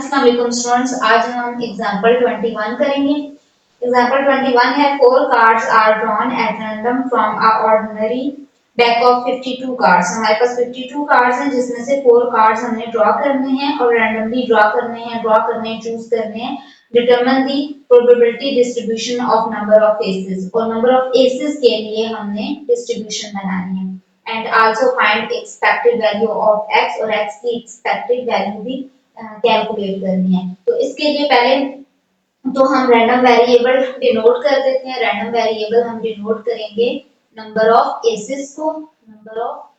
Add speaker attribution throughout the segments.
Speaker 1: अस्सलाम वालेकुम स्टूडेंट्स, आज हम एग्जांपल 21 करेंगे। एग्जांपल 21 है 4 cards are drawn at random from a ordinary deck of 52 cards. हमारे पास 52 कार्ड्स हैं जिसमें से 4 कार्ड्स हमने ड्रॉ करने हैं और रैंडमली ड्रॉ करने चूज करने हैं। Determine the probability distribution of number of aces, और नंबर ऑफ एसेस के लिए हमने डिस्ट्रीब्यूशन बनानी है। And also find expected value of x, और x की एक्सपेक्टेड वैल्यू भी कैलकुलेट करनी है। तो इसके लिए पहले तो हम रैंडम वेरिएबल डिनोट कर देते हैं। रैंडम वेरिएबल हम डिनोट करेंगे नंबर ऑफ एसेस को, number of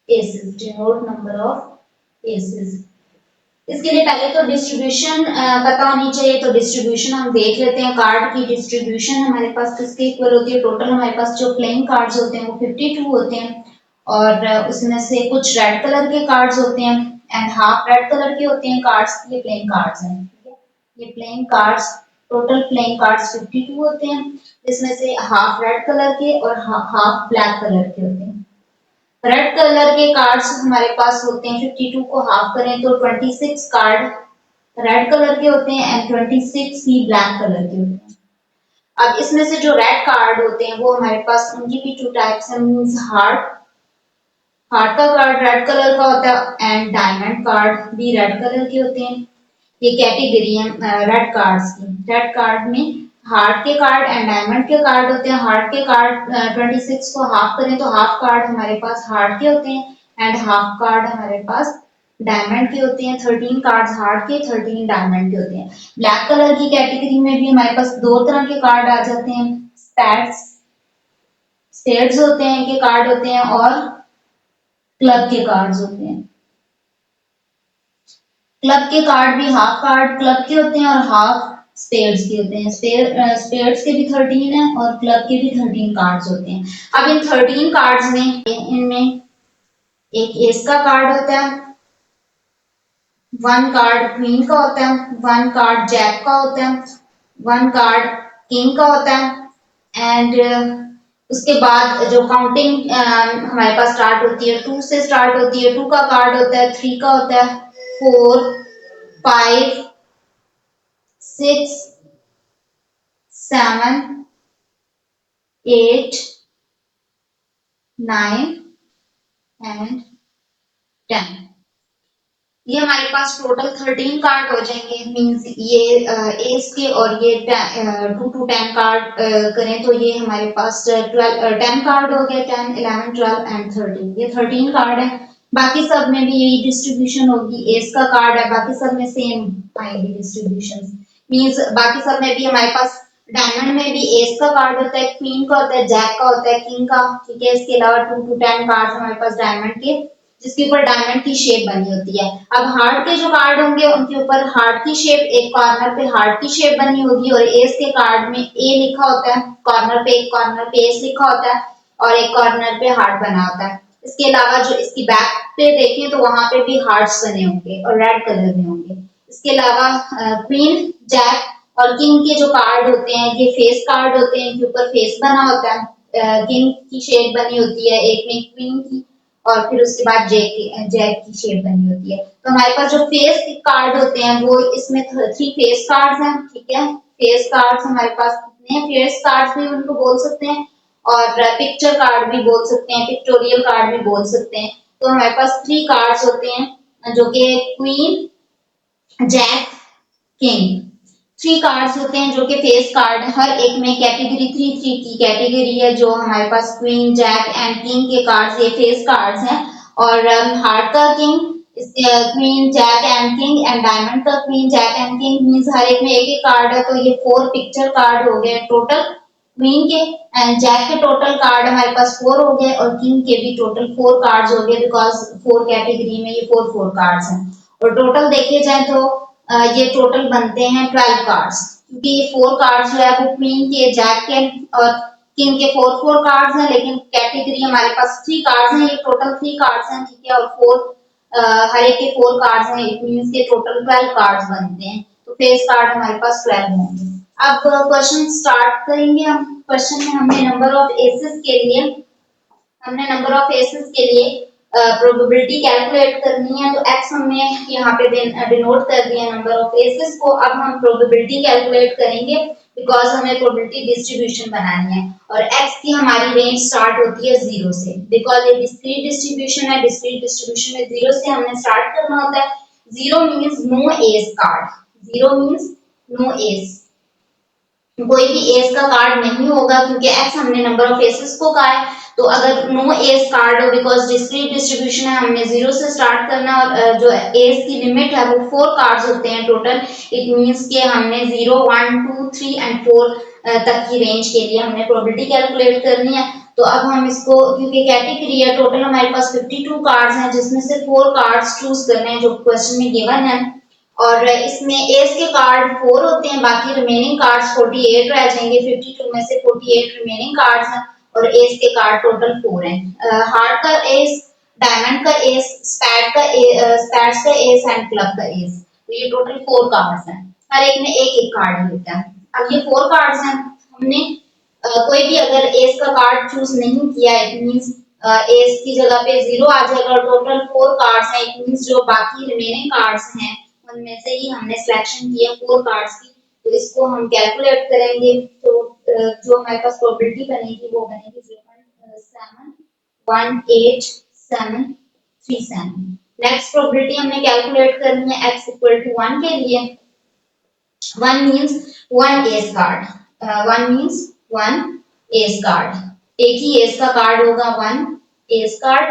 Speaker 1: aces, denote number of aces. इसके लिए पहले तो डिस्ट्रीब्यूशन पता होनी चाहिए। तो डिस्ट्रीब्यूशन हम देख लेते हैं। कार्ड की डिस्ट्रीब्यूशन हमारे पास किसके इक्वल होती है? टोटल हमारे पास जो प्लेइंग कार्ड्स होते हैं वो 52 होते हैं, और उसमें से कुछ रेड कलर के कार्ड्स होते हैं एंड हाफ रेड कलर के होते हैं कार्ड्स। ये प्लेइंग कार्ड्स हैं, ठीक है। ये playing cards, total playing cards 52 होते हैं, जिसमें से हाफ रेड कलर के और हाफ ब्लैक कलर के होते हैं। रेड कलर के कार्ड्स हमारे पास होते हैं, 52 को हाफ करें तो 26 कार्ड रेड कलर के होते हैं एंड 26 ही ब्लैक कलर के होते हैं। अब इसमें से जो रेड कार्ड होते हैं वो हमारे पास, उनकी भी 2 टाइप्स हैं। मींस हार्ट का कार्ड रेड कलर का होता है एंड डायमंड कार्ड भी रेड कलर के होते हैं। ये कैटेगरी है रेड कार्ड्स की। रेड कार्ड में हार्ट के कार्ड एंड डायमंड के कार्ड होते हैं। हार्ट के कार्ड 26 को हाफ करें तो हाफ कार्ड हमारे पास हार्ट के होते हैं एंड हाफ कार्ड हमारे पास डायमंड के होते हैं। 13 कार्ड्स हार्ट के, 13 डायमंड के होते हैं। ब्लैक कलर की कैटेगरी में भी हमारे पास 2 तरह के कार्ड आ जाते हैं। स्टेट्स होते हैं के कार्ड होते हैं, और क्लब के कार्ड्स होते हैं। क्लब के कार्ड भी हाफ कार्ड क्लब के होते हैं और हाफ स्पेड्स के होते हैं। स्पेड्स के भी 13 है और क्लब के भी 13 कार्ड्स होते हैं। अब इन 13 कार्ड्स में इनमें एक एस का कार्ड होता है, 1 कार्ड क्वीन का होता है, 1 कार्ड जैक का होता है, 1 कार्ड किंग का होता है। एंड उसके बाद जो काउंटिंग हमारे पास स्टार्ट होती है 2 से स्टार्ट होती है। 2 का कार्ड होता है, 3 का होता है, 4, 5, 6, 7, 8, 9 एंड 10। ये हमारे पास टोटल 13 कार्ड हो जाएंगे। मींस ये एस के और ये 2 to 10 कार्ड करें तो ये हमारे पास 10 कार्ड हो गए। 10, 11, 12 एंड 13, ये 13 कार्ड है। बाकी सब में भी यही डिस्ट्रीब्यूशन होगी। एस का कार्ड है, बाकी सब में सेम आएगी डिस्ट्रीब्यूशन। मींस बाकी सब में भी हमारे पास डायमंड में भी एस का कार्ड होता है, क्वीन का होता है, जैक का होता है, किंग का, ठीक है। इसके अलावा 2 to 10 कार्ड हमारे पास डायमंड के, जिसके ऊपर डायमंड की शेप बनी होती है। अब हार्ट के जो कार्ड होंगे उनके ऊपर हार्ट की शेप, एक कॉर्नर पे हार्ट की शेप बनी होगी, और एस के कार्ड में ए लिखा होता है कॉर्नर पे, एक कॉर्नर पे एस लिखा होता है और एक कॉर्नर पे हार्ट बना होता है। इसके अलावा जो इसकी बैक पे देखें तो वहां पे भी हार्ट्स बने होंगे और रेड कलर में होंगे। इसके अलावा क्वीन, जैक और किंग के जो कार्ड होते हैं ये फेस कार्ड होते हैं, इनके ऊपर फेस बना होता है। किंग की शेप बनी होती है, एक में क्वीन की, और फिर उसके बाद जैक की शेप बनी होती है। तो हमारे पास जो फेस कार्ड होते हैं वो इसमें 3 फेस कार्ड्स हैं, ठीक है। फेस कार्ड्स हमारे पास कितने हैं? फेस कार्ड्स भी उनको बोल सकते हैं और पिक्चर कार्ड भी बोल सकते हैं, पिक्टोरियल कार्ड भी बोल सकते हैं। तो हमारे पास 3 कार्ड्स होते हैं जो कि क्वीन, जैक, किंग, 3 कार्ड्स होते हैं जो कि फेस कार्ड है। हर एक में कैटेगरी 3 की कैटेगरी है। जो हमारे पास क्वीन, जैक एंड किंग के कार्ड्स ये फेस कार्ड्स हैं, और हार्ट का king, queen, jack and king, and diamond का queen, jack and king. Means हर एक में एक एक कार्ड है, तो ये 4 पिक्चर कार्ड हो गए टोटल। क्वीन के एंड जैक के टोटल कार्ड हमारे पास 4 हो गए, और किंग के भी टोटल 4 कार्ड्स हो गए, बिकॉज 4 कैटेगरी में ये 4 कार्ड्स हैं। और टोटल देखे जाए तो ये टोटल बनते हैं 12 कार्ड्स, क्योंकि ये 4 कार्ड्स जो है वो क्वीन के, जैक के और किंग के 4 कार्ड्स हैं, लेकिन कैटेगरी हमारे पास 3 कार्ड्स हैं। ये टोटल 3 कार्ड्स हैं, ठीक है। और 4 हर एक के 4 कार्ड्स हैं, इट मींस के टोटल 12 कार्ड्स बनते हैं। तो फेस कार्ड हमारे पास 12 होंगे। अब क्वेश्चन स्टार्ट करेंगे हम। क्वेश्चन में हमने नंबर ऑफ एसेस के लिए प्रोबेबिलिटी कैलकुलेट करनी है, तो x हमने यहाँ पे डिनोट कर दिया नंबर ऑफ केसेस को। अब हम प्रोबेबिलिटी कैलकुलेट करेंगे बिकॉज हमें प्रोबेबिलिटी डिस्ट्रीब्यूशन बनानी है और x की हमारी रेंज स्टार्ट होती है 0 से, बिकॉज ये डिस्क्रीट डिस्ट्रीब्यूशन है। डिस्क्रीट डिस्ट्रीब्यूशन में 0 से हमने स्टार्ट करना होता है। 0 means no ace card, 0 means no ace, कोई भी एज का कार्ड नहीं होगा क्योंकि x हमने नंबर ऑफ एसेस को कहा है। तो अगर नो एज कार्ड हो, बिकॉज डिस्क्रीट डिस्ट्रीब्यूशन है, हमने 0 से स्टार्ट करना और जो एज की लिमिट है वो 4 कार्ड्स होते हैं टोटल। इट मींस कि हमने 0 1 2 3 एंड 4 तक की रेंज के लिए हमने प्रोबेबिलिटी कैलकुलेट करनी है। तो अब हम इसको, क्योंकि कैटेगरी है, टोटल हमारे पास 52 कार्ड्स हैं जिसमें से 4 कार्ड्स चूज करने हैं जो क्वेश्चन में गिवन है और इसमें एज के कार्ड 4 होते हैं, बाकी रिमेनिंग कार्ड्स 48 रह जाएंगे। 52 में से 48 रिमेनिंग कार्ड्स हैं और एज के कार्ड टोटल 4 हैं। हार्ट का एज, डायमंड का एज, स्पैट्स का एज एंड क्लब का एज, तो ये टोटल 4 कार्ड्स हैं। हर एक में एक एक कार्ड मिलता है। अब ये 4 कार्ड्स हैं, हमने कोई भी अगर एज का कार्ड चूज नहीं किया, इट मींस एज की जगह पे 0 आ जाएगा। टोटल 4 कार्ड्स हैं, इट मींस जो बाकी रिमेनिंग कार्ड्स हैं उनमें से ही हमने सिलेक्शन किया 4 कार्ड्स की। तो इसको हम कैलकुलेट करेंगे, तो जो हमारे पास प्रोबेबिलिटी बनेगी वो बनेगी 0.718737। नेक्स्ट प्रोबेबिलिटी हमने कैलकुलेट करनी है x इक्वल टू 1 के लिए। 1 means 1 ace card, 1 means 1 ace card, एक ही एज का कार्ड होगा 1 एज कार्ड।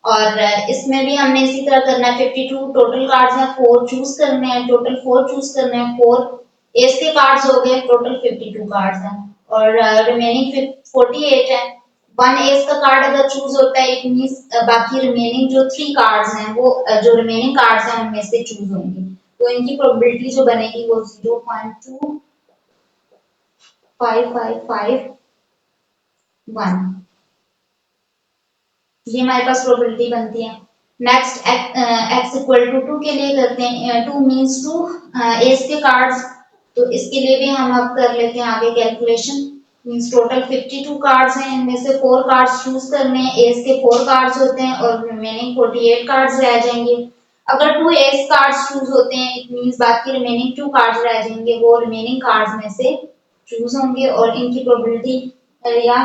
Speaker 1: और इसमें भी हमने इसी तरह करना है। 52 टोटल कार्ड्स हैं, 4 चूज करने हैं, टोटल 4 चूज करने हैं। 4 एज के कार्ड्स हो गए, टोटल 52 कार्ड्स हैं और रिमेनिंग 48 है। 1 एज का कार्ड अगर चूज होता है, इट मींस बाकी रिमेनिंग जो 3 कार्ड्स हैं वो जो रिमेनिंग कार्ड्स हैं उनमें से चूज होंगे। तो इनकी प्रोबेबिलिटी जो बनेगी वो 0.25551, ये हमारे पास प्रोबेबिलिटी बनती है। नेक्स्ट x इक्वल टू 2 के लिए करते हैं। 2 मींस 2 एज के कार्ड्स, तो इसके लिए भी हम अब कर लेते हैं आगे कैलकुलेशन। मींस टोटल 52 कार्ड्स हैं, इनमें से 4 कार्ड्स चूज करने हैं। एज के 4 कार्ड्स होते हैं और रिमेनिंग 48 कार्ड्स रह जाएंगे। अगर 2 एज कार्ड्स चूज होते हैं, इट मींस बाकी रिमेनिंग 2 कार्ड्स रह जाएंगे, वो रिमेनिंग कार्ड्स में से चूज होंगे और इनकी प्रोबेबिलिटी या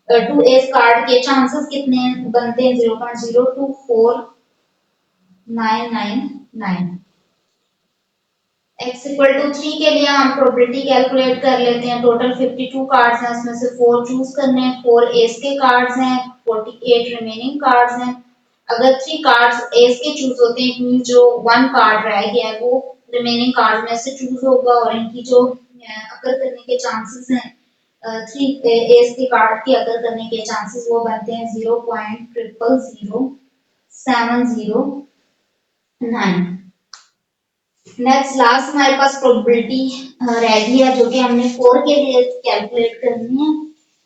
Speaker 1: 2 एज कार्ड के चांसेस कितने बनते हैं? 0.024999। x इक्वल टू 3 के लिए हम प्रोबेबिलिटी कैलकुलेट कर लेते हैं। टोटल 52 कार्ड्स हैं, उसमें से 4 चूज करने हैं। 4 एज के कार्ड्स हैं, 48 रिमेनिंग कार्ड्स हैं। अगर 3 कार्ड्स एज के चूज होते हैं, मींस जो 1 कार्ड रह गया है वो रिमेनिंग कार्ड में से चूज होगा और इनकी जो अकर करने के चांसेस हैं, 3 एज के कार्ड के अकर करने के चांसेस वो बनते हैं 0.000709। नेक्स्ट लास्ट हमारे पास प्रोबेबिलिटी रह गई है जो कि हमने 4 के लिए कैलकुलेट करनी है।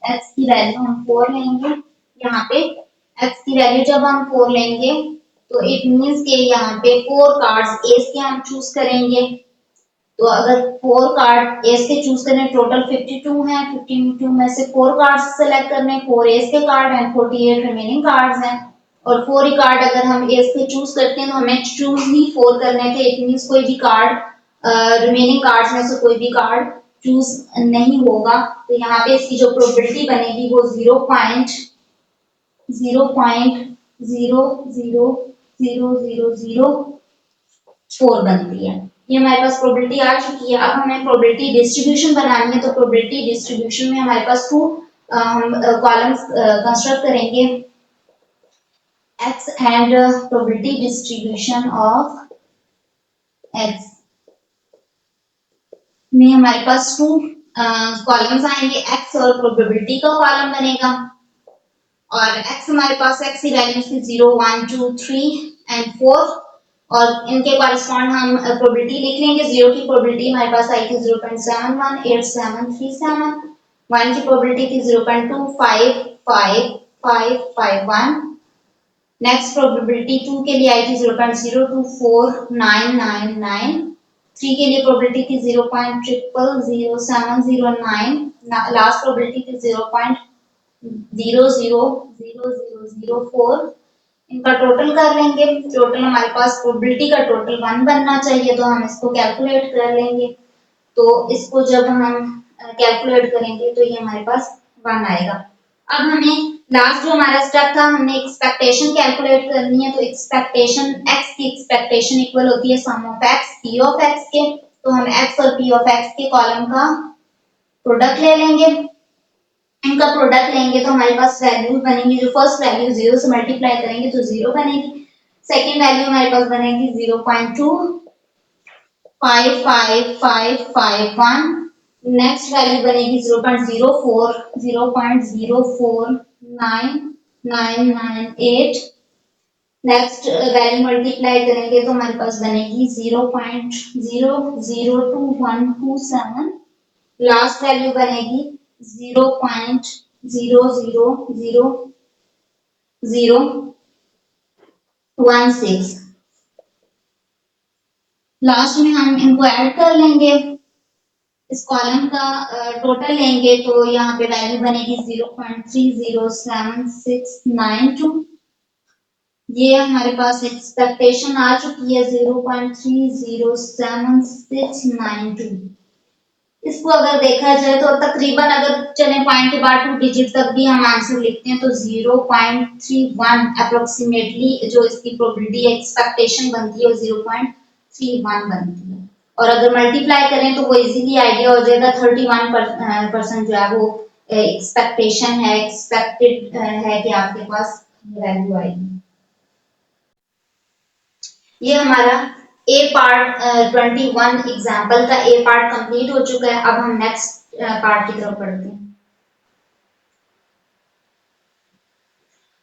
Speaker 1: x की वैल्यू हम 4 लेंगे। यहाँ पे x की वैल्यू जब हम 4 लेंगे तो इट मींस के यहाँ पे 4 कार्ड्स एज के हम चूज करेंगे। तो अगर 4 कार्ड एज के चूज करें, टोटल 52 हैं, 52 में से 4 कार्ड्स सेलेक्ट करने, 4 एज के कार्ड हैं, 48 रिमेनिंग कार्ड्स हैं और 4 ही कार्ड अगर हम एज के चूज करते हैं तो हमें चूज ही 4 करने थे। इट मींस कोई भी कार्ड रिमेनिंग कार्ड्स में से कोई भी कार्ड चूज नहीं होगा। तो यहाँ पे इसकी जो प्रोबेबिलिटी बनेगी वो 0.000004 बनती है। ये हमारे पास प्रोबेबिलिटी आ चुकी है। अब हमें प्रोबेबिलिटी डिस्ट्रीब्यूशन बनानी है। तो प्रोबेबिलिटी डिस्ट्रीब्यूशन में हमारे पास 2 हम कॉलम्स कंस्ट्रक्ट करेंगे, x and probability distribution of x में हमारे पास 2 कॉलम्स आएंगे। x और प्रोबेबिलिटी का कॉलम बनेगा और x हमारे पास x की वैल्यू थी 0 1 2 3 एंड 4 और इनके कॉरेस्पॉन्ड हम प्रोबेबिलिटी लिख लेंगे। 0 की प्रोबेबिलिटी हमारे पास आई थी 0.718737। 1 की प्रोबेबिलिटी थी 0.255551। नेक्स्ट प्रोबेबिलिटी 2 के लिए आई थी 0.024999। 3 के लिए प्रोबेबिलिटी थी 0.000709। लास्ट प्रोबेबिलिटी थी 0.000004 इनका टोटल कर लेंगे। टोटल हमारे पास प्रोबेबिलिटी का टोटल 1 बनना चाहिए, तो हम इसको कैलकुलेट कर लेंगे। तो इसको जब हम कैलकुलेट करेंगे तो ये हमारे पास 1 आएगा। अब हमें लास्ट जो हमारा स्टेप था, हमने एक्सपेक्टेशन कैलकुलेट करनी है। तो एक्सपेक्टेशन x की एक्सपेक्टेशन इक्वल होती है sum of x p of x के। तो हम x और p ऑफ x के कॉलम का प्रोडक्ट ले लेंगे। इनका प्रोडक्ट लेंगे तो हमारे पास वैल्यू बनेंगी। जो फर्स्ट वैल्यू 0 से मल्टीप्लाई करेंगे तो 0 बनेगी। सेकंड वैल्यू हमारे पास बनेगी 0.255551। नेक्स्ट वैल्यू बनेगी 0.04 0.049998। नेक्स्ट वैल्यू मल्टीप्लाई करेंगे तो हमारे पास बनेगी 0.002127। लास्ट वैल्यू बनेगी 0.0000016। लास्ट में हम इनको ऐड कर लेंगे। इस कॉलम का टोटल लेंगे तो यहाँ पे वैल्यू बनेगी 0.307692। ये हमारे पास एक्सपेक्टेशन आ चुकी है 0.307692। इसको अगर देखा जाए तो तकरीबन अगर चले पॉइंट के बाद 2 डिजिट तक भी हम आंसर लिखते हैं तो 0.31 अप्रोक्सीमेटली जो इसकी प्रोबेबिलिटी एक्सपेक्टेशन बनती है वो 0.31 बनती है। और अगर मल्टीप्लाई करें तो वो इजीली आइडिया हो जाएगा 31% जो है वो एक्सपेक्टेशन है, एक्सपेक्टेड है कि आपके पास वैल्यू आएगी। ये हमारा ए पार्ट 21 एग्जाम्पल का ए पार्ट कंप्लीट हो चुका है। अब हम नेक्स्ट पार्ट की तरफ बढ़ते हैं।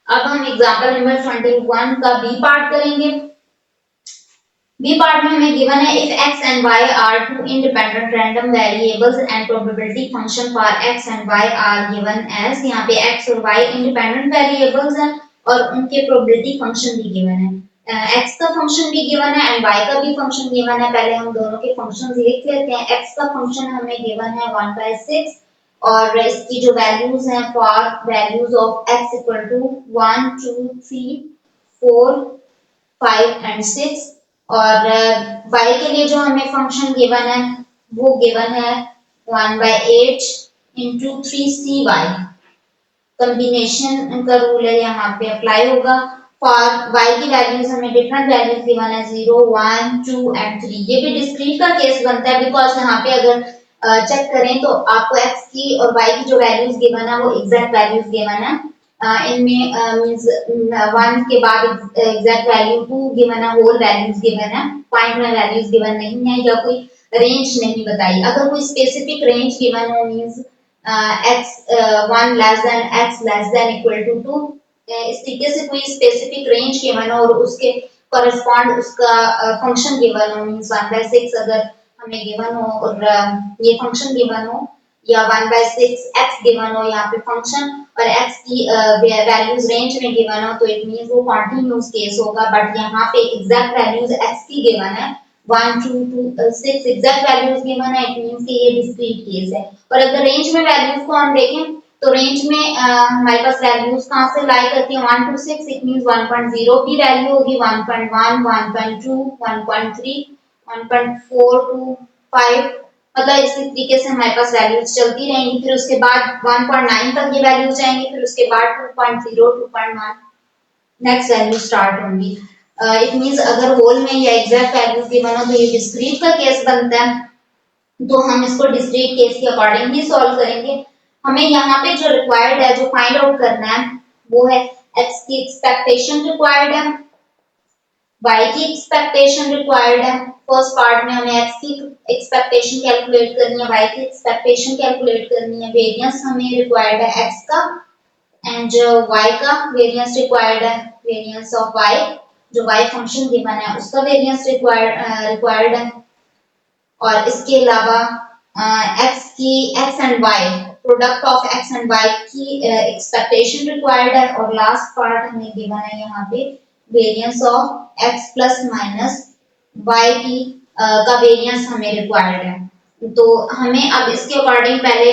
Speaker 1: अब हम एग्जाम्पल नंबर 21 का बी पार्ट करेंगे। बी पार्ट में हमें गिवन है if x and y are two independent random variables and probability function for x and y are given as। यहाँ पे x और y independent variables हैं और उनके probability function भी गिवन है। x का फंक्शन भी गिवन है एंड y का भी फंक्शन गिवन है। पहले हम दोनों के फंक्शंस लिख लेते हैं। x का फंक्शन हमें गिवन है 1/6 और इसकी जो वैल्यूज हैं for values of x equal to 1 2 3 4 5 and 6 और y के लिए जो हमें फंक्शन गिवन है वो गिवन है 1/8 into 3cy। कॉम्बिनेशन का रूल है यहाँ पे अप्लाई होगा। फॉर y की वैल्यूज हमें डिफरेंट वैल्यूज गिवन है 0 1 2 एंड 3। ये भी डिस्क्रीट का केस बनता है बिकॉज यहाँ पे अगर चेक करें तो आपको x की और y की जो वैल्यूज गिवन है वो एग्जैक्ट वैल्यूज गिवन है। इनमें मींस 1 के बाद एग्जैक्ट वैल्यू 2 गिवन है, होल वैल्यूज गिवन है, पॉइंट में वैल्यूज गिवन नहीं है या कोई रेंज नहीं बताई। अगर कोई स्पेसिफिक रेंज गिवन हो means x 1 less than x less than equal to 2, इस तरीके से कोई स्पेसिफिक रेंज गिवन हो और उसके करस्पॉन्ड उसका फंक्शन गिवन हो मींस 1/6 अगर हमें गिवन हो और ये फंक्शन गिवन हो या 1/6 x गिवन हो यहाँ पे फंक्शन और x की वैल्यूज रेंज में गिवन हो तो इट मींस वो कॉन्टिन्यूअस केस होगा। बट यहाँ पे एग्जैक्ट वैल्यूज x की गिवन है 1 2 2 6 एग्जैक्ट वैल्यूज गिवन है, इट मींस कि ये डिस्क्रीट केस है। और अगर रेंज में वैल्यूज को हम देखें तो रेंज में हमारे पास वैल्यूज कहाँ से लाई करती है 1 to 6, इट मींस 1.0 की वैल्यू होगी 1.1 1.2 1.3 1.4 to 5, मतलब इस तरीके से हमारे पास वैल्यूज चलती रहेंगी। फिर उसके बाद 1.9 तक ये वैल्यूज जाएंगी, फिर उसके बाद 2.0 2.1 नेक्स्ट वैल्यू स्टार्ट होंगी। इट मींस अगर होल में या एग्जैक्ट वैल्यूज गिवन हो तो ये डिस्क्रीट का केस बनता है। तो हम इसको डिस्क्रीट केस के अकॉर्डिंग ही सॉल्व करेंगे। हमें यहाँ पे जो रिक्वायर्ड है जो फाइंड आउट करना है वो है x की एक्सपेक्टेशन रिक्वायर्ड है, y की एक्सपेक्टेशन रिक्वायर्ड है। फर्स्ट पार्ट में हमें x की एक्सपेक्टेशन कैलकुलेट करनी है, y की एक्सपेक्टेशन कैलकुलेट करनी है। वेरिएंस हमें रिक्वायर्ड है x का एंड जो y का वेरिएंस रिक्वायर्ड है, वेरिएंस ऑफ y जो y फंक्शन गिवन है उसका वेरिएंस रिक्वायर्ड है। और इसके अलावा x and y product of x and y की एक्सपेक्टेशन रिक्वायर्ड है। और लास्ट पार्ट हमें गिवन है यहाँ पे variance of x plus minus y की का वेरिएंस हमें रिक्वायर्ड है। तो हमें अब इसके अकॉर्डिंग पहले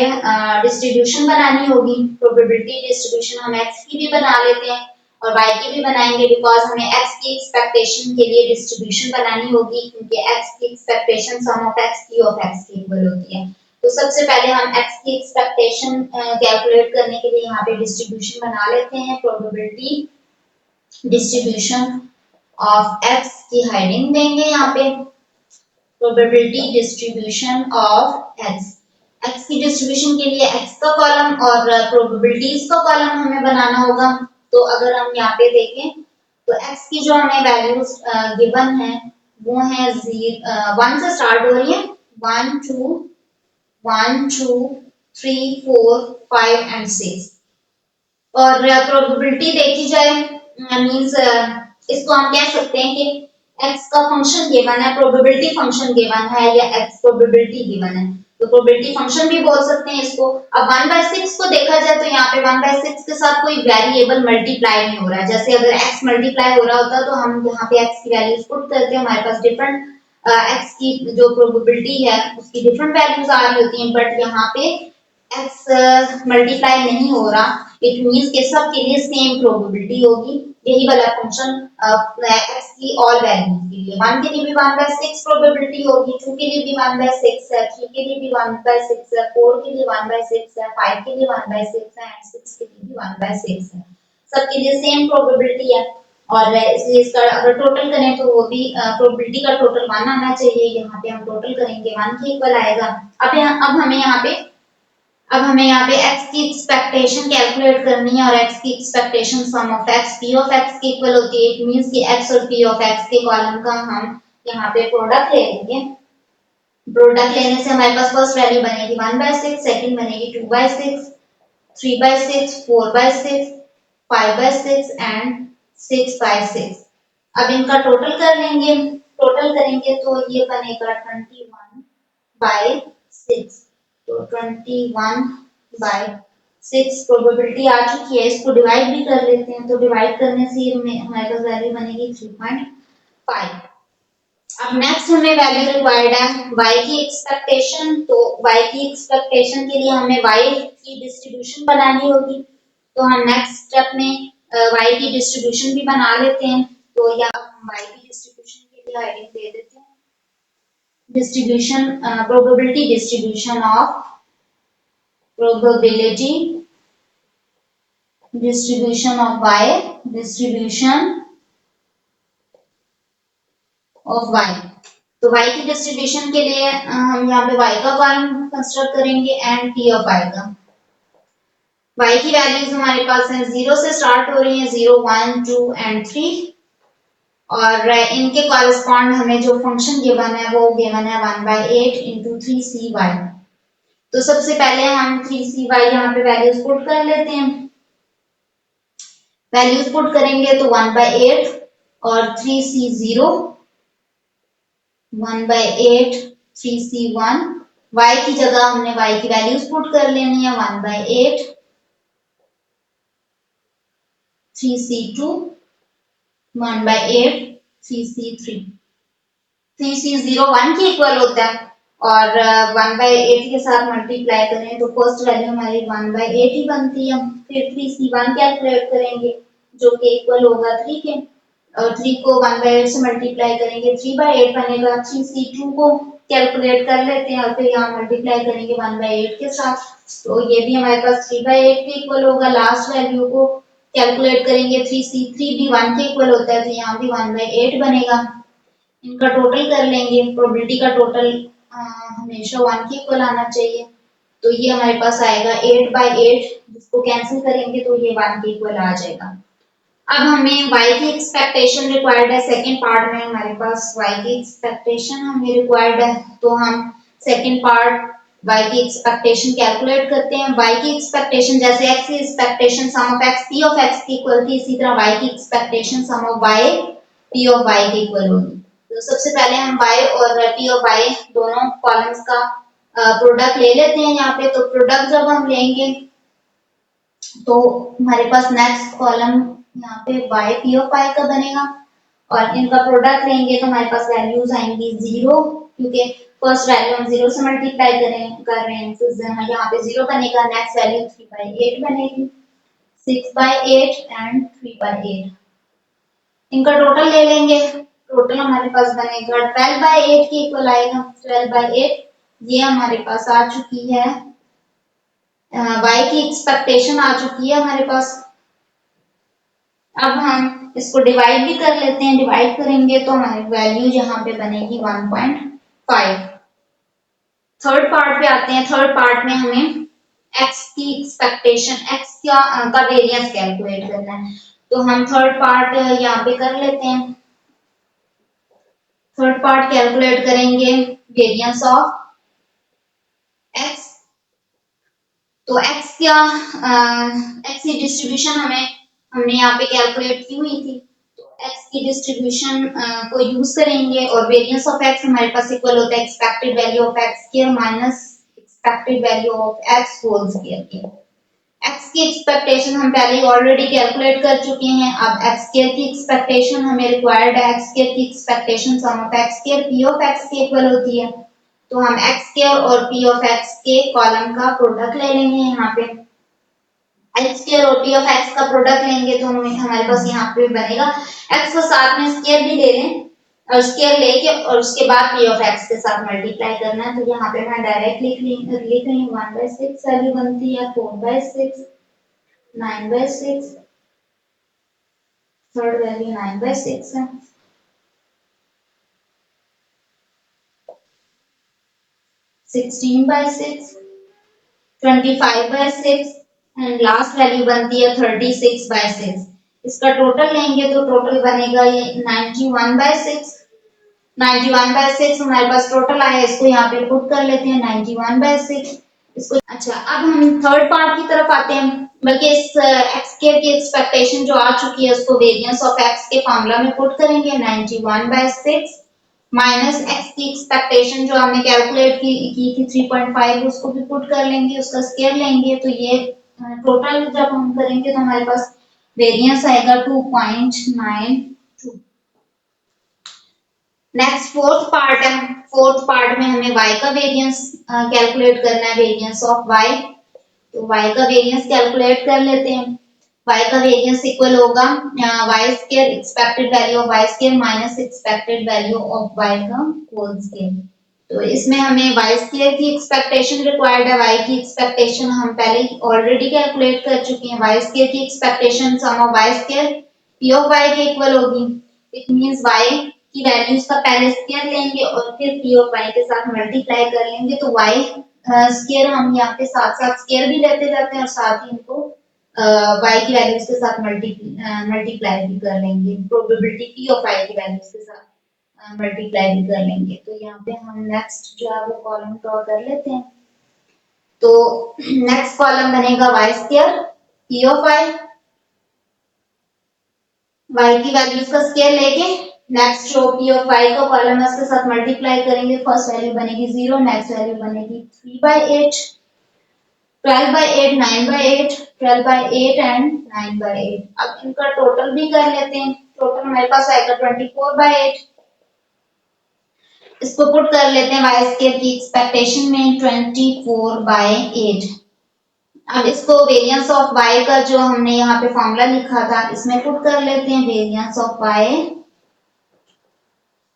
Speaker 1: डिस्ट्रीब्यूशन बनानी होगी। प्रोबेबिलिटी डिस्ट्रीब्यूशन हम x की भी बना लेते हैं और y की भी बनाएंगे बिकॉज हमें x की एक्सपेक्टेशन के लिए डिस्ट्रीब्यूशन बनानी होगी क्योंकि x की expectation sum of x p of x के इक्वल होती है। तो सबसे पहले हम x की एक्सपेक्टेशन कैलकुलेट करने के लिए यहाँ पे डिस्ट्रीब्यूशन बना लेते हैं। प्रोबेबिलिटी डिस्ट्रीब्यूशन ऑफ x की हेडिंग देंगे यहाँ पे प्रोबेबिलिटी डिस्ट्रीब्यूशन ऑफ x की डिस्ट्रीब्यूशन के लिए x का कॉलम और प्रोबेबिलिटीज का कॉलम हमें बनाना होगा। तो अगर हम यहाँ पे देखें तो x की जो हमें वैल्यूज गिवन है वो है 1 से स्टार्ट हो रही है 1 2 1 2 3 4 5 एंड 6 और प्रोबेबिलिटी देखी जाए मींस इसको हम कह सकते हैं कि x का फंक्शन गिवन है प्रोबेबिलिटी फंक्शन गिवन है या x प्रोबेबिलिटी गिवन है तो प्रोबेबिलिटी फंक्शन भी बोल सकते हैं इसको। अब 1/6 को देखा जाए तो यहाँ पे 1/6 के साथ कोई वेरिएबल मल्टीप्लाई नहीं हो रहा है। जैसे अगर x मल्टीप्लाई हो रहा होता तो हम यहाँ पे x की वैल्यूज पुट करते हैं हमारे पास डिफरेंट x की जो प्रोबेबिलिटी है उसकी डिफरेंट वैल्यूज आ रही होती हैं बट यहाँ पे x मल्टीप्लाई नहीं हो रहा इट मींस के सब के लिए सेम प्रोबेबिलिटी होगी। यही वाला फंक्शन x की ऑल वैल्यूज के लिए 1 के लिए भी 1/6 प्रोबेबिलिटी होगी 2 के लिए भी 1/6 है 3 के लिए भी 1/6 है 4 के लिए 1/6 है 5 के लिए 1/6 है एंड 6 के लिए भी 1/6 है। सबके लिए सेम प्रोबेबिलिटी है और इसलिए इसका अगर टोटल करें तो वो भी प्रोबेबिलिटी का टोटल 1 आना चाहिए। यहाँ पे हम टोटल करेंगे 1 के इक्वल आएगा। अब हमें यहाँ पे x की एक्सपेक्टेशन कैलकुलेट करनी है और x की expectation sum of x p of x के इक्वल होती है। इट मींस कि x और p ऑफ x के कॉलम का हम यहाँ पे प्रोडक्ट ले लेंगे। प्रोडक्ट लेने से हमारे पास फर्स्ट वैल्यू बनेगी 1/6 सेकंड बनेगी 2/6 3/6 4/6 5/6 एंड 6/6। अब इनका टोटल कर लेंगे टोटल करेंगे तो ये बनेगा 21/6 तो 21/6 प्रोबेबिलिटी आ चुकी है। इसको डिवाइड भी कर लेते हैं तो डिवाइड करने से हमारे पास वैल्यू बनेगी 3.5। अब नेक्स्ट हमें वैल्यू रिक्वायर्ड है y की एक्सपेक्टेशन। तो y की एक्सपेक्टेशन के लिए हमें y की डिस्ट्रीब्यूशन बनानी होगी। तो हम नेक्स्ट स्टेप में y की डिस्ट्रीब्यूशन भी बना लेते हैं। तो या हम y की डिस्ट्रीब्यूशन के लिए हेडिंग दे देते हैं distribution probability distribution of probability distribution of y distribution of y। तो y की डिस्ट्रीब्यूशन के लिए हम यहाँ पे y का कॉलम कंस्ट्रक्ट करेंगे एंड p ऑफ y का। y की वैल्यूज हमारे पास हैं 0 से स्टार्ट हो रही हैं 0 1 2 एंड 3 और इनके कॉरेस्पॉन्ड हमें जो फंक्शन गिवन है वो गिवन है 1/8 into 3cy। तो सबसे पहले हम 3cy यहाँ पे वैल्यूज पुट कर लेते हैं। वैल्यूज पुट करेंगे तो 1/8 और 3c0 1/8 3c1 y की जगह हमने y की वैल्यूज पुट कर लेनी है 1/8 3c2 1/8 3c3 3c0 1 के इक्वल होता है और 1/8 के साथ मल्टीप्लाई करें तो फर्स्ट वैल्यू हमारी 1/8 ही बनती है। फिर 3c1 कैलकुलेट करेंगे जो कि इक्वल होगा 3 के और 3 को 1/8 से मल्टीप्लाई करेंगे 3/8 बनेगा। 3c2 को कैलकुलेट कर लेते हैं और फिर यहाँ मल्टीप्लाई करेंगे 1/8 के साथ तो ये भी हमारे पास 3/8 के इक्वल होगा। लास्ट वैल्यू को कैलकुलेट करेंगे 3c3 भी 1 के इक्वल होता है तो यहाँ भी 1/8 बनेगा। इनका टोटल कर लेंगे प्रोबेबिलिटी का टोटल हमेशा 1 के इक्वल आना चाहिए तो ये हमारे पास आएगा 8/8 जिसको कैंसिल करेंगे तो ये 1 के इक्वल आ जाएगा। अब हमें y की एक्सपेक्टेशन रिक्वायर्ड है। सेकंड पार्ट में हमारे पास y की एक्सपेक्टेशन हमें रिक्वायर्ड है तो हम सेकंड पार्ट y की एक्सपेक्टेशन कैलकुलेट करते हैं। y की एक्सपेक्टेशन जैसे x की expectation sum of x p of x की इक्वल थी इसी तरह y की expectation sum of y p of y के इक्वल होगी। तो सबसे पहले हम y और p ऑफ y दोनों कॉलम्स का प्रोडक्ट ले लेते हैं यहाँ पे। तो प्रोडक्ट जब हम लेंगे तो हमारे पास नेक्स्ट कॉलम यहाँ पे y p ऑफ y का बनेगा और इनका प्रोडक्ट लेंगे तो हमारे पास वैल्यूज आएंगी 0 क्योंकि फर्स्ट वैल्यू हम 0 से मल्टीप्लाई कर रहे हैं तो यहाँ पे 0 बनेगा। नेक्स्ट वैल्यू 3/8 बनेगी। 6/8 एंड 3/8। इनका टोटल ले लेंगे, टोटल हमारे पास बनेगा 12/8 के इक्वल आएगा। 12/8 ये हमारे पास आ चुकी है, y की एक्सपेक्टेशन आ चुकी है हमारे पास। अब हम इसको डिवाइड भी कर लेते हैं, डिवाइड करेंगे तो हमारी वैल्यू यहाँ पे बनेगी 1.5। थर्ड पार्ट पे आते हैं। थर्ड पार्ट में हमें x की एक्सपेक्टेशन, x का वेरिएंस कैलकुलेट करना है, तो हम थर्ड पार्ट यहाँ पे कर लेते हैं। थर्ड पार्ट कैलकुलेट करेंगे वेरिएंस ऑफ x। तो x क्या, x की डिस्ट्रीब्यूशन हमने यहाँ पे कैलकुलेट की हुई थी, तो x की डिस्ट्रीब्यूशन को यूज करेंगे और वेरिएंस ऑफ x हमारे पास इक्वल होता है expected value of x square minus expected value of x whole square के। x की एक्सपेक्टेशन हम पहले ही ऑलरेडी कैलकुलेट कर चुके हैं। अब x स्क्वायर की एक्सपेक्टेशन हमें रिक्वायर्ड है। x स्क्वायर की expectation sum of x square p of x के इक्वल होती है, तो हम x स्क्वायर और p ऑफ x के कॉलम का प्रोडक्ट ले लेंगे। यहाँ पे x स्क्वायर और p ऑफ x का प्रोडक्ट लेंगे तो हमारे पास यहाँ पे बनेगा, x को साथ में स्क्वायर भी ले लें और स्क्वायर लेके और उसके बाद p ऑफ x के साथ मल्टीप्लाई करना है। तो यहाँ पे मैं डायरेक्ट लिख रही हूँ 1/6 वैल्यू बनती है 4/6, 9/6, थर्ड वैल्यू 9/6 है, 16/6, 25/6 एंड लास्ट वैल्यू बनती है 36/6। इसका टोटल लेंगे तो टोटल बनेगा ये 91/6। 91/6 हमारे पास टोटल आया, इसको यहाँ पे पुट कर लेते हैं 91/6 इसको। अच्छा, अब हम थर्ड पार्ट की तरफ आते हैं, बल्कि इस x स्क्वायर की एक्सपेक्टेशन जो आ चुकी है उसको वेरिएंस ऑफ x के फॉर्मूला में पुट करेंगे। 91/6 माइनस x की एक्सपेक्टेशन जो हमने कैलकुलेट की थी 3.5, उसको भी पुट कर लेंगे, उसका स्क्वायर लेंगे तो ये टोटल जब हम करेंगे तो हमारे पास वेरिएंस आएगा 2.92। नेक्स्ट फोर्थ पार्ट है। फोर्थ पार्ट में हमें y का वेरिएंस कैलकुलेट करना है, वेरिएंस ऑफ y। तो y का वेरिएंस कैलकुलेट कर लेते हैं। y का वेरिएंस इक्वल होगा y square expected value of y square minus expected value of y का होल स्क्वायर। तो इसमें हमें y स्क्वायर की एक्सपेक्टेशन रिक्वायर्ड है, y की एक्सपेक्टेशन हम पहले ऑलरेडी कैलकुलेट कर चुके हैं। y स्क्वायर की expectation sum of y square p of y के इक्वल होगी। इट मींस y की वैल्यूज का पहले स्क्वायर लेंगे और फिर p ऑफ y के साथ मल्टीप्लाई कर लेंगे, तो y स्क्वायर हम यहाँ पे साथ साथ स्क्वायर भी लेते जाते हैं और साथ ही इनको y की वैल्यूज के साथ मल्टीप्लाई भी कर लेंगे, प्रोबेबिलिटी p ऑफ y की वैल्यूज के साथ मल्टीप्लाई भी कर लेंगे। तो यहाँ पे हम नेक्स्ट जो है वो कॉलम ड्रॉ कर लेते हैं। तो नेक्स्ट कॉलम बनेगा y square p of y की वैल्यूज का स्क्वायर लेके next row p of y का कॉलम है उसके साथ मल्टीप्लाई करेंगे। फर्स्ट वैल्यू बनेगी 0, नेक्स्ट वैल्यू बनेगी 3/8, 12/8, 9/8, 12/8 एंड 9/8। अब इनका टोटल भी कर लेते हैं। टोटल हमारे पास आएगा 24/8। इसको पुट कर लेते हैं y स्क्वायर की एक्सपेक्टेशन में 24/8। अब इसको वेरिएंस ऑफ y का जो हमने यहाँ पे फॉर्मूला लिखा था इसमें पुट कर लेते हैं। वेरिएंस ऑफ y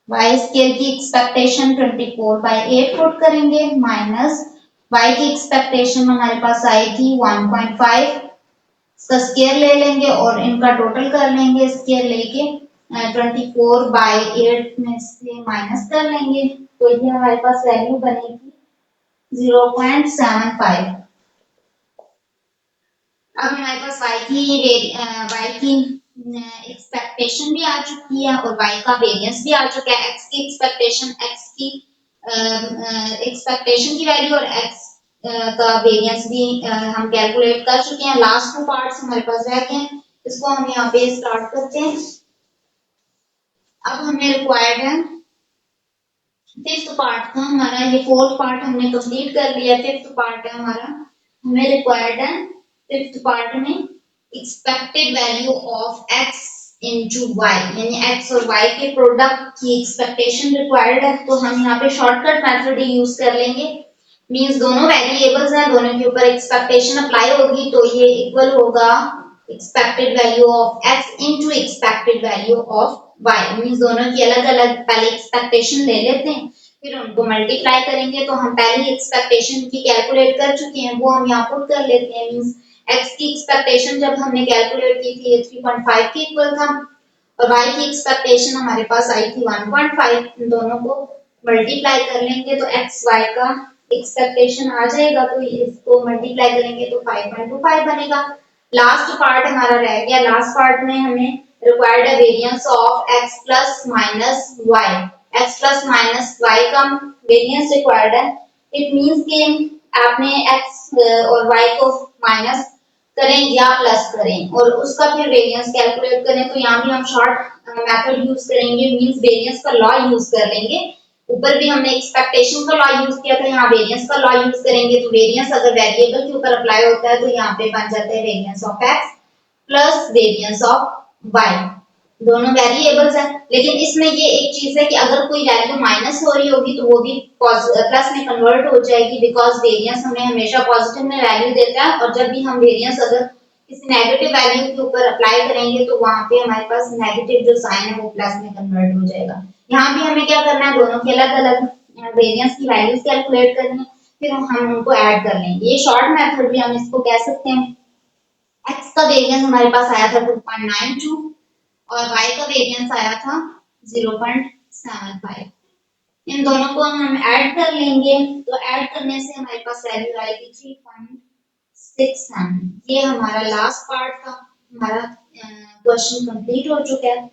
Speaker 1: स्क्वायर की एक्सपेक्टेशन 24/8 पुट करेंगे माइनस y की एक्सपेक्टेशन हमारे पास आई थी 1.5, इसका स्क्वायर ले लेंगे और इनका टोटल कर लेंगे। स्क्वायर लेके 24/8 में से माइनस कर लेंगे तो ये हमारे पास वैल्यू बनेगी 0.75। अब हमारे पास y की एक्सपेक्टेशन भी आ चुकी है और y का वेरिएंस भी आ चुका है। x की एक्सपेक्टेशन, x की एक्सपेक्टेशन की वैल्यू और x का वेरिएंस भी हम कैलकुलेट कर चुके हैं। लास्ट 2 पार्ट्स हमारे पास रह गए हैं, इसको हम यहाँ पे स्टार्ट करते हैं। अब हमें रिक्वायर्ड है फिफ्थ पार्ट का, हमारा ये फोर्थ पार्ट हमने कंप्लीट कर लिया, फिफ्थ पार्ट है हमारा। हमें रिक्वायर्ड है फिफ्थ पार्ट में expected value of x into y, यानी x और y के प्रोडक्ट की एक्सपेक्टेशन रिक्वायर्ड है। तो हम यहाँ पे शॉर्टकट मेथड यूज कर लेंगे। मींस दोनों वेरिएबल्स हैं, दोनों के ऊपर एक्सपेक्टेशन अप्लाई होगी तो ये इक्वल होगा expected value of x into expected value of y, means दोनों की अलग अलग पहले एक्सपेक्टेशन ले लेते हैं, फिर उनको मल्टीप्लाई करेंगे। तो हम पहले ही एक्सपेक्टेशन की कैलकुलेट कर चुके हैं, वो हम यहाँ पुट कर लेते हैं। मींस x की एक्सपेक्टेशन जब हमने कैलकुलेट की थी ये 3.5 के इक्वल था, और y की एक्सपेक्टेशन हमारे पास आई थी 1.5। इन दोनों को मल्टीप्लाई कर लेंगे तो x y का एक्सपेक्टेशन आ जाएगा, तो इसको मल्टीप्लाई करेंगे तो 5.25 बनेगा। लास्ट पार्ट हमारा रह गया, लास्ट पार्ट में हमें रिक्वायर्ड है variance of x plus minus y. x plus minus y का वेरिएंस रिक्वायर्ड है। इट मींस कि आपने x और y को माइनस करें या प्लस करें और उसका फिर वेरिएंस कैलकुलेट करें, तो यहाँ भी हम शॉर्ट मेथड यूज करेंगे, मींस वेरिएंस का लॉ यूज कर लेंगे। ऊपर भी हमने एक्सपेक्टेशन का लॉ यूज किया था, यहाँ वेरिएंस का लॉ यूज करेंगे। तो वेरिएंस अगर वेरिएबल के ऊपर अप्लाई होता है तो यहाँ पे बन जाता है variance of x plus variance of y। दोनों वेरिएबल्स हैं, लेकिन इसमें ये एक चीज है कि अगर कोई वैल्यू माइनस हो रही होगी तो वो भी प्लस में कन्वर्ट हो जाएगी, बिकॉज वेरिएंस हमें हमेशा पॉजिटिव में वैल्यू देता है, और जब भी हम वेरिएंस अगर किसी नेगेटिव वैल्यू के ऊपर अप्लाई करेंगे तो वहां पे हमारे पास नेगेटिव जो साइन है वो प्लस में कन्वर्ट हो जाएगा। यहाँ भी हमें क्या करना है, दोनों के अलग अलग वेरिएंस की वैल्यूज कैलकुलेट करनी है, फिर हम उनको ऐड कर लेंगे। ये शॉर्ट मेथड भी हम इसको कह सकते हैं। x का वेरिएंस हमारे पास आया था 2.92 और y का वेरिएंस आया था 0.75। इन दोनों को हम ऐड कर लेंगे, तो ऐड करने से हमारे पास वैल्यू आएगी 3.67। ये हमारा लास्ट पार्ट था, हमारा क्वेश्चन कंप्लीट हो चुका है।